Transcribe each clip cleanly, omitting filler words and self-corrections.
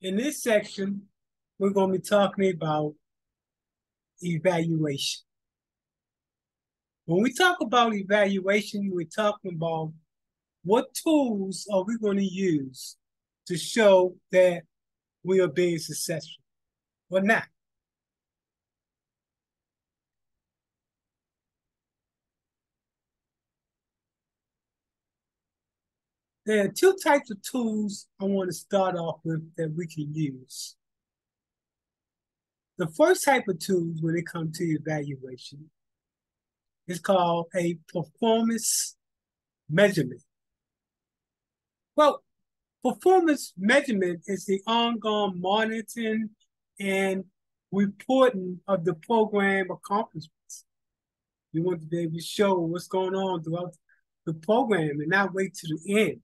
In this section, we're going to be talking about evaluation. When we talk about evaluation, we're talking about what tools are we going to use to show that we are being successful or not. There are two types of tools I want to start off with that we can use. The first type of tools when it comes to evaluation is called a performance measurement. Well, performance measurement is the ongoing monitoring and reporting of the program accomplishments. You want to be able to show what's going on throughout the program and not wait to the end.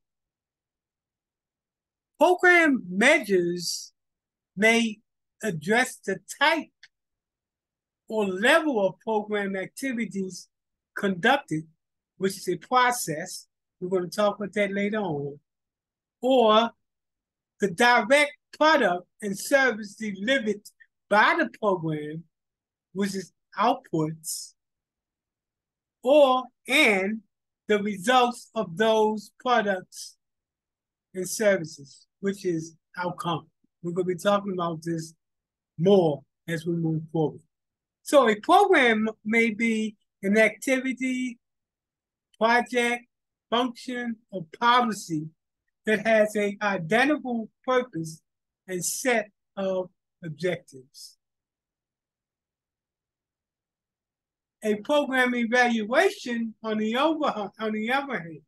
Program measures may address the type or level of program activities conducted, which is a process. We're going to talk about that later on. Or the direct product and service delivered by the program, which is outputs, and the results of those products and services, which is outcome. We're going to be talking about this more as we move forward. So a program may be an activity, project, function, or policy that has an identifiable purpose and set of objectives. A program evaluation, on the other hand,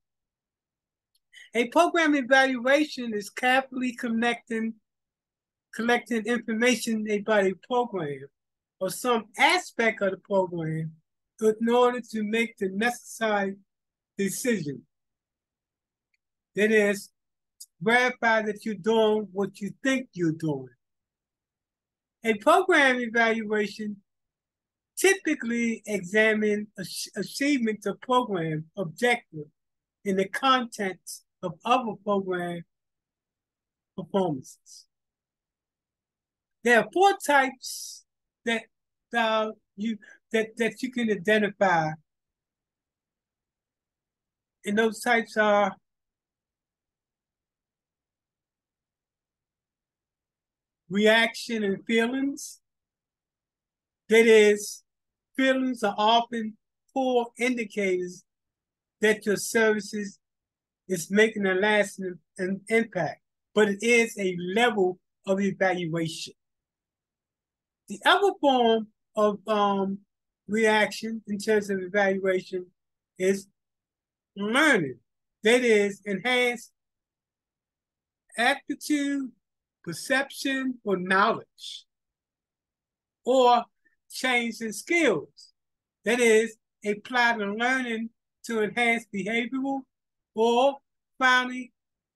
a program evaluation is carefully collecting information about a program or some aspect of the program in order to make the necessary decision. That is, verify that you're doing what you think you're doing. A program evaluation typically examines achievement of program objective in the context of other program performances. There are four types that you can identify, and those types are reaction and feelings. That is, feelings are often poor indicators that your services is making a lasting impact, but it is a level of evaluation. The other form of reaction in terms of evaluation is learning. That is, enhanced aptitude, perception, or knowledge, or change in skills. That is, apply the learning to enhance behavioral or finally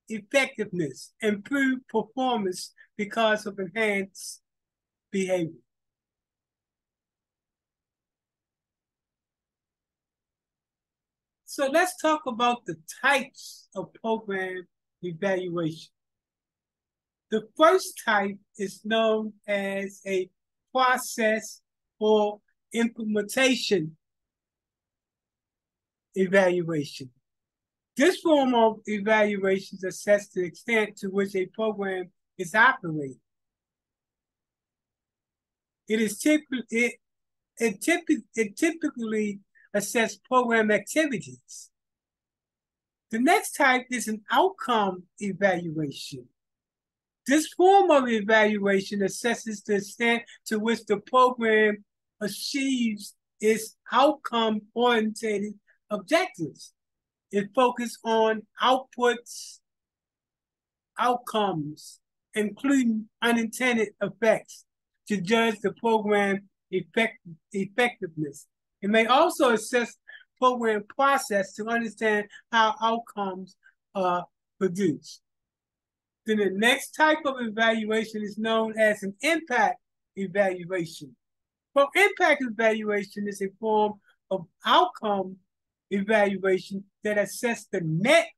effectiveness, improve performance because of enhanced behavior. So let's talk about the types of program evaluation. The first type is known as a process or implementation evaluation. This form of evaluation assesses the extent to which a program is operating. It typically assesses program activities. The next type is an outcome evaluation. This form of evaluation assesses the extent to which the program achieves its outcome-oriented objectives. It focuses on outputs, outcomes, including unintended effects, to judge the program effectiveness. It may also assess program process to understand how outcomes are produced. Then the next type of evaluation is known as an impact evaluation. Well, impact evaluation is a form of outcome evaluation that assesses the net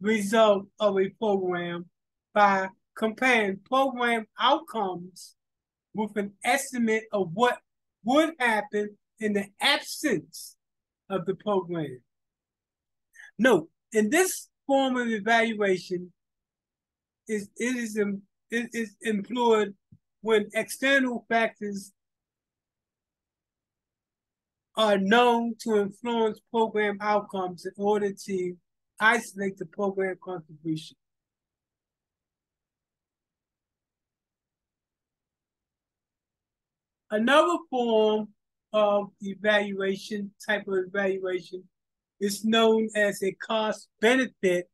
result of a program by comparing program outcomes with an estimate of what would happen in the absence of the program. Note, in this form of evaluation, it is employed when external factors are known to influence program outcomes in order to isolate the program contribution. Another form of evaluation, type of evaluation, is known as a cost benefit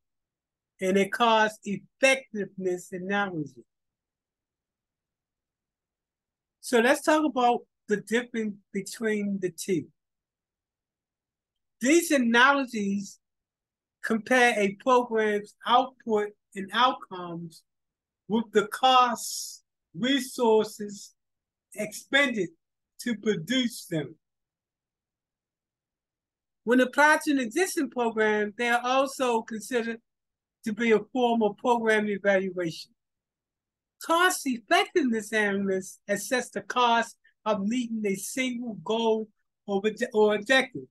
and a cost effectiveness analysis. So let's talk about the difference between the two. These analyses compare a program's output and outcomes with the costs, resources expended to produce them. When applied to an existing program, they are also considered to be a form of program evaluation. Cost effectiveness analysts assess the cost of meeting a single goal or objective.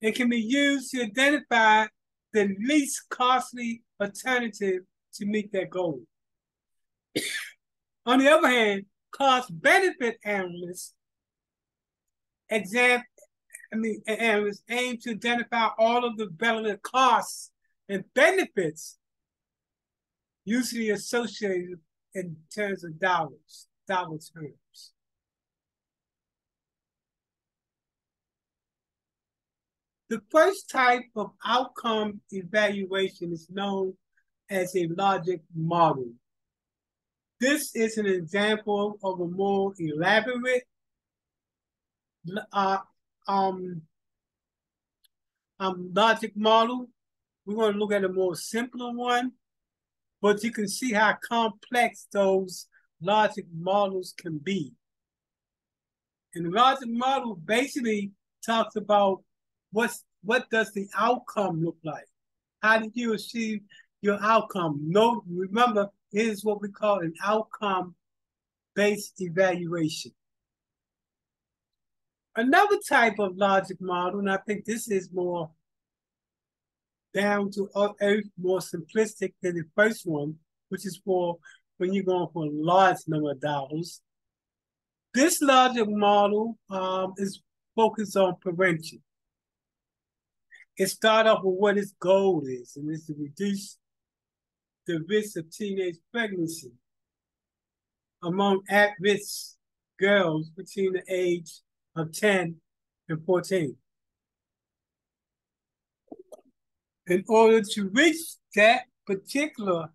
It can be used to identify the least costly alternative to meet that goal. On the other hand, cost benefit analysts analysts aim to identify all of the relevant costs and benefits usually associated in terms of dollar terms. The first type of outcome evaluation is known as a logic model. This is an example of a more elaborate logic model. We're going to look at a more simpler one, but you can see how complex those logic models can be. And the logic model basically talks about what does the outcome look like? How did you achieve your outcome? Remember, it is what we call an outcome-based evaluation. Another type of logic model, and I think this is more down to earth, more simplistic than the first one, which is for when you're going for a large number of dollars. This logic model is focused on prevention. It starts off with what its goal is, and it's to reduce the risk of teenage pregnancy among at-risk girls between the age of 10 and 14. In order to reach that particular